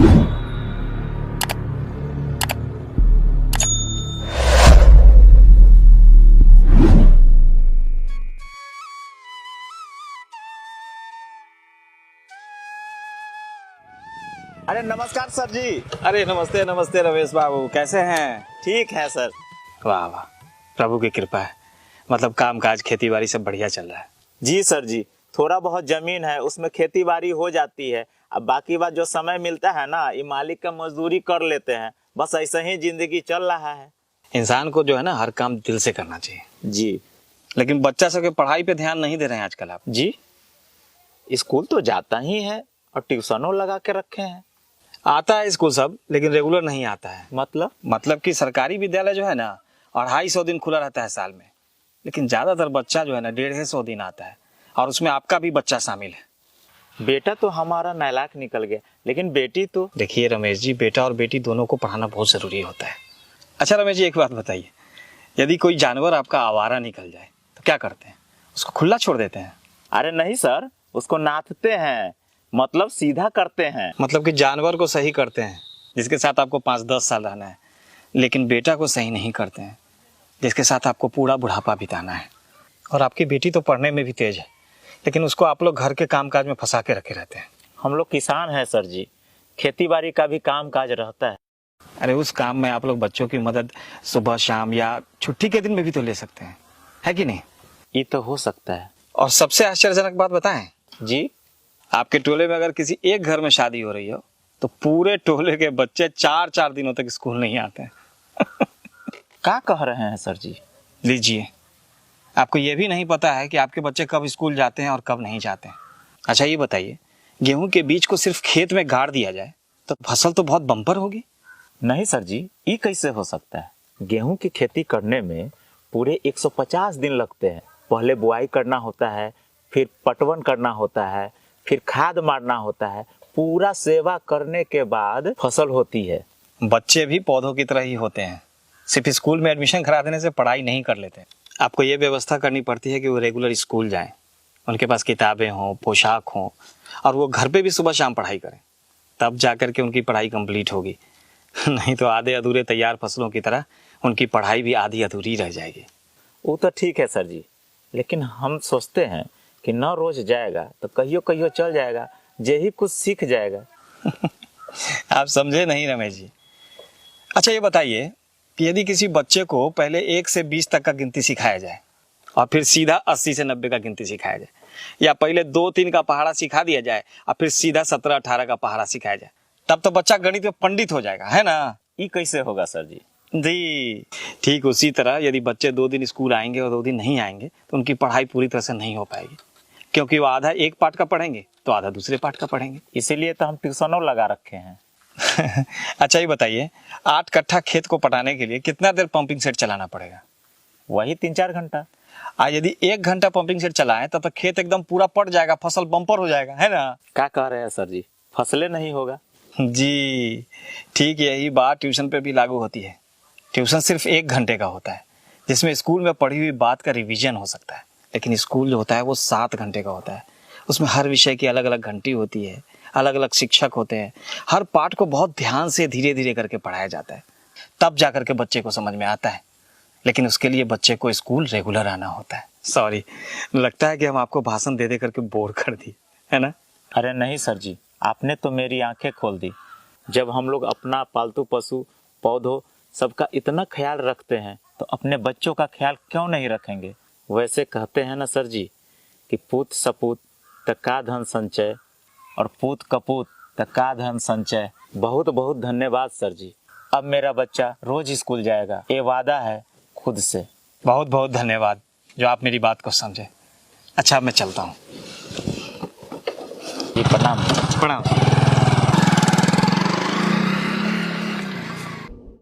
अरे नमस्कार सर जी। अरे नमस्ते नमस्ते रमेश बाबू, कैसे हैं? ठीक है सर। वाह वाह, प्रभु की कृपा है। मतलब काम काज खेती बाड़ी सब बढ़िया चल रहा है? जी सर जी, थोड़ा बहुत जमीन है उसमें खेती बाड़ी हो जाती है। अब बाकी बात जो समय मिलता है ना, ये मालिक का मजदूरी कर लेते हैं। बस ऐसे ही जिंदगी चल रहा है। इंसान को जो है ना हर काम दिल से करना चाहिए जी। लेकिन बच्चा सबके पढ़ाई पे ध्यान नहीं दे रहे हैं आजकल आप। जी, स्कूल तो जाता ही है और ट्यूशनों लगा के रखे हैं। आता है स्कूल सब, लेकिन रेगुलर नहीं आता है। मतलब कि सरकारी विद्यालय जो है ना 250 दिन खुला रहता है साल में, लेकिन ज्यादातर बच्चा जो है ना 150 दिन आता है, और उसमें आपका भी बच्चा शामिल है। बेटा तो हमारा नालायक निकल गया, लेकिन बेटी तो। देखिए रमेश जी, बेटा और बेटी दोनों को पढ़ाना बहुत जरूरी होता है। अच्छा रमेश जी, एक बात बताइए, यदि कोई जानवर आपका आवारा निकल जाए तो क्या करते हैं? उसको खुला छोड़ देते हैं? अरे नहीं सर, उसको नाथते हैं, मतलब सीधा करते हैं। मतलब कि जानवर को सही करते हैं जिसके साथ आपको 5-10 साल रहना है, लेकिन बेटा को सही नहीं करते हैं जिसके साथ आपको पूरा बुढ़ापा बिताना है। और आपकी बेटी तो पढ़ने में भी तेज है, लेकिन उसको आप लोग घर के कामकाज में फंसा के रखे रहते हैं। हम लोग किसान हैं सर जी, खेती बाड़ी का भी काम काज रहता है। अरे उस काम में आप लोग बच्चों की मदद सुबह शाम या छुट्टी के दिन में भी तो ले सकते हैं, है कि नहीं? ये तो हो सकता है। और सबसे आश्चर्यजनक बात बताएं जी, आपके टोले में अगर किसी एक घर में शादी हो रही हो तो पूरे टोले के बच्चे 4-4 दिनों तक स्कूल नहीं आते हैं। क्या कह रहे हैं सर जी? लीजिए, आपको ये भी नहीं पता है कि आपके बच्चे कब स्कूल जाते हैं और कब नहीं जाते हैं। अच्छा ये बताइए, गेहूं के बीज को सिर्फ खेत में गाड़ दिया जाए तो फसल तो बहुत बम्पर होगी। नहीं सर जी, ये कैसे हो सकता है? गेहूं की खेती करने में पूरे 150 दिन लगते हैं। पहले बुआई करना होता है, फिर पटवन करना होता है, फिर खाद मारना होता है। पूरा सेवा करने के बाद फसल होती है। बच्चे भी पौधों की तरह ही होते हैं, सिर्फ स्कूल में एडमिशन करा देने से पढ़ाई नहीं कर लेते। आपको ये व्यवस्था करनी पड़ती है कि वो रेगुलर स्कूल जाएं, उनके पास किताबें हों, पोशाक हों, और वो घर पे भी सुबह शाम पढ़ाई करें, तब जाकर के उनकी पढ़ाई कंप्लीट होगी। नहीं तो आधे अधूरे तैयार फसलों की तरह उनकी पढ़ाई भी आधी अधूरी रह जाएगी। वो तो ठीक है सर जी, लेकिन हम सोचते हैं कि न रोज जाएगा तो कहियो कहियो चल जाएगा, यही कुछ सीख जाएगा। आप समझे नहीं रमेश जी। अच्छा ये बताइए कि यदि किसी बच्चे को पहले 1 से 20 तक का गिनती सिखाया जाए और फिर सीधा 80 से 90 का गिनती सिखाया जाए, या पहले 2-3 का पहाड़ा सिखा दिया जाए और फिर सीधा 17-18 का पहाड़ा सिखाया जाए, तब तो बच्चा गणित में पंडित हो जाएगा, है ना? ये कैसे होगा सर जी? जी ठीक उसी तरह यदि बच्चे 2 दिन स्कूल आएंगे और 2 दिन नहीं आएंगे तो उनकी पढ़ाई पूरी तरह से नहीं हो पाएगी, क्योंकि वो आधा एक पार्ट का पढ़ेंगे तो आधा दूसरे पार्ट का पढ़ेंगे। इसीलिए तो हम ट्यूशनों लगा रखे हैं। अच्छा ये बताइए, 8 कट्ठा खेत को पटाने के लिए कितना देर पंपिंग सेट चलाना पड़ेगा? वही 3-4 घंटा। यदि 1 घंटा पंपिंग सेट चलाएं तब तो खेत एकदम पूरा पट जाएगा, फसल बम्पर हो जाएगा, है ना? क्या कह रहे हैं सर जी? फसलें नहीं होगा। जी ठीक यही बात ट्यूशन पे भी लागू होती है। ट्यूशन सिर्फ 1 घंटे का होता है, जिसमें स्कूल में पढ़ी हुई बात का रिवीजन हो सकता है, लेकिन स्कूल जो होता है वो 7 घंटे का होता है। उसमें हर विषय की अलग अलग घंटी होती है, अलग अलग शिक्षक होते हैं, हर पाठ को बहुत ध्यान से धीरे धीरे करके पढ़ाया जाता है, तब जाकर के बच्चे को समझ में आता है। लेकिन उसके लिए बच्चे को स्कूल रेगुलर आना होता है। सॉरी, लगता है कि हम आपको भाषण दे दे करके बोर कर दी, है ना? अरे नहीं सर जी, आपने तो मेरी आंखें खोल दी। जब हम लोग अपना पालतू पशु पौधों सबका इतना ख्याल रखते हैं तो अपने बच्चों का ख्याल क्यों नहीं रखेंगे? वैसे कहते हैं ना सर जी कि पूत सपूत तका धन संचय और पूत कपूत तका धन संचय। बहुत बहुत धन्यवाद सर जी। अब मेरा बच्चा रोज स्कूल जाएगा, ये वादा है खुद से। बहुत बहुत धन्यवाद जो आप मेरी बात को समझे। अच्छा मैं चलता हूँ। जी प्रणाम। प्रणाम।